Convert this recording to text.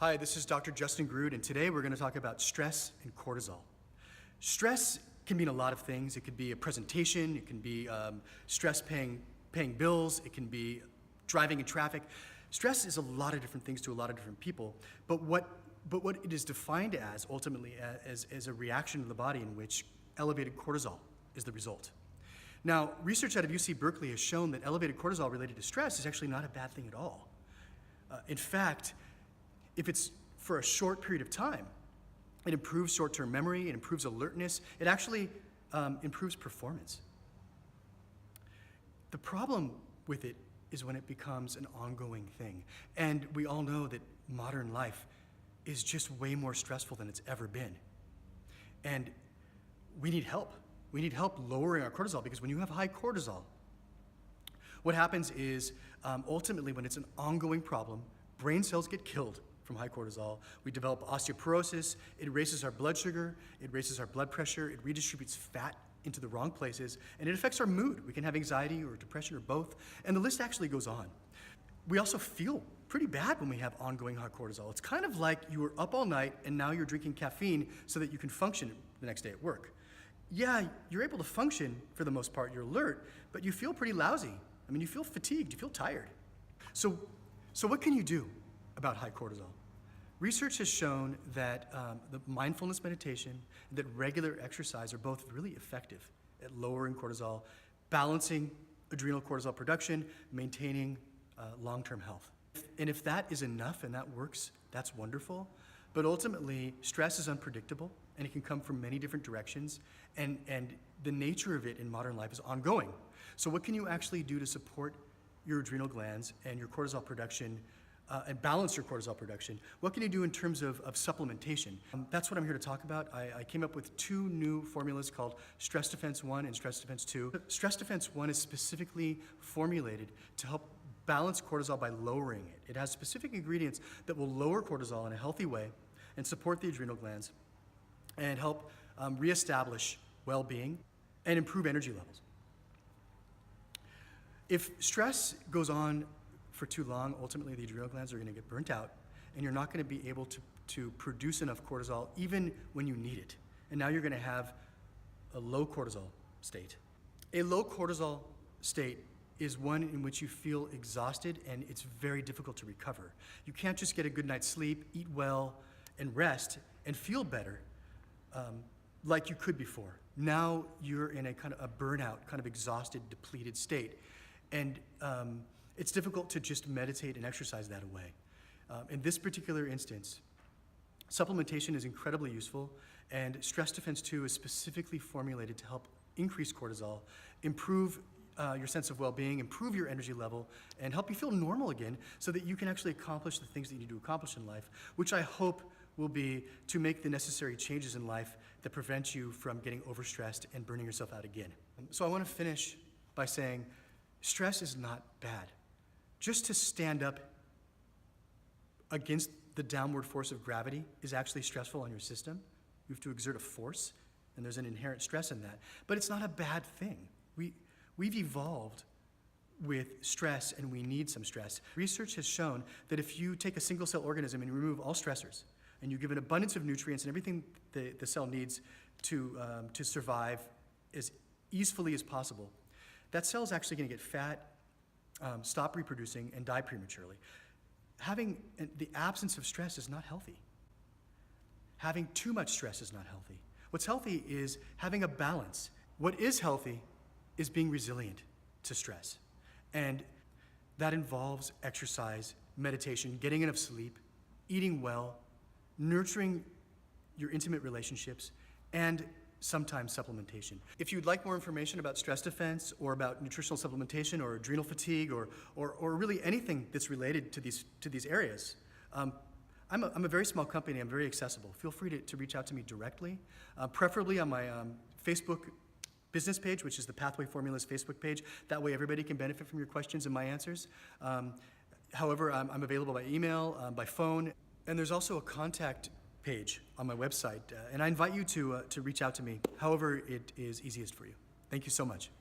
Hi, this is Dr. Justin Grood, and today we're going to talk about stress and cortisol. Stress can mean a lot of things. It could be a presentation, it can be stress paying bills, it can be driving in traffic. Stress is a lot of different things to a lot of different people, but what it is defined as ultimately as a reaction in the body in which elevated cortisol is the result. Now, research out of UC Berkeley has shown that elevated cortisol related to stress is actually not a bad thing at all. In fact, if it's for a short period of time, it improves short-term memory, it improves alertness, it actually improves performance. The problem with it is when it becomes an ongoing thing. And we all know that modern life is just way more stressful than it's ever been. And we need help. We need help lowering our cortisol, because when you have high cortisol, what happens is ultimately when it's an ongoing problem, brain cells get killed from high cortisol. We develop osteoporosis, it raises our blood sugar, it raises our blood pressure, it redistributes fat into the wrong places, and it affects our mood. We can have anxiety or depression or both, and the list actually goes on. We also feel pretty bad when we have ongoing high cortisol. It's kind of like you were up all night and now you're drinking caffeine so that you can function the next day at work. Yeah, you're able to function for the most part, you're alert, but you feel pretty lousy. I mean, you feel fatigued, you feel tired. So what can you do about high cortisol? Research has shown that the mindfulness meditation and that regular exercise are both really effective at lowering cortisol, balancing adrenal cortisol production, maintaining long-term health. And if that is enough and that works, that's wonderful. But ultimately, stress is unpredictable and it can come from many different directions, and the nature of it in modern life is ongoing. So what can you actually do to support your adrenal glands and your cortisol production and balance your cortisol production? What can you do in terms of supplementation? That's what I'm here to talk about. I came up with two new formulas called StressDefense 1 and StressDefense 2. StressDefense 1 is specifically formulated to help balance cortisol by lowering it. It has specific ingredients that will lower cortisol in a healthy way and support the adrenal glands and help reestablish well-being and improve energy levels. If stress goes on for too long, ultimately the adrenal glands are going to get burnt out and you're not going to be able to produce enough cortisol even when you need it. And now you're going to have a low cortisol state. A low cortisol state is one in which you feel exhausted and it's very difficult to recover. You can't just get a good night's sleep, eat well, and rest and feel better like you could before. Now you're in a kind of a burnout, kind of exhausted, depleted state. And it's difficult to just meditate and exercise that away. In this particular instance, supplementation is incredibly useful, and StressDefense 2 is specifically formulated to help increase cortisol, improve your sense of well-being, improve your energy level, and help you feel normal again so that you can actually accomplish the things that you need to accomplish in life, which I hope will be to make the necessary changes in life that prevent you from getting overstressed and burning yourself out again. So I want to finish by saying stress is not bad. Just to stand up against the downward force of gravity is actually stressful on your system. You have to exert a force, and there's an inherent stress in that. But it's not a bad thing. We've evolved with stress, and we need some stress. Research has shown that if you take a single-cell organism and you remove all stressors, and you give an abundance of nutrients and everything the cell needs to survive as easily as possible, that cell is actually going to get fat, stop reproducing, and die prematurely. Having the absence of stress is not healthy. Having too much stress is not healthy. What's healthy is having a balance. What is healthy is being resilient to stress. And that involves exercise, meditation, getting enough sleep, eating well, nurturing your intimate relationships, and sometimes supplementation. If you'd like more information about stress defense or about nutritional supplementation or adrenal fatigue or really anything that's related to these areas, I'm a very small company. I'm very accessible. Feel free to reach out to me directly, preferably on my Facebook business page, which is the Pathway Formulas Facebook page. That way everybody can benefit from your questions and my answers. However, I'm available by email, by phone, and there's also a contact page on my website, and I invite you to reach out to me however it is easiest for you. Thank you so much.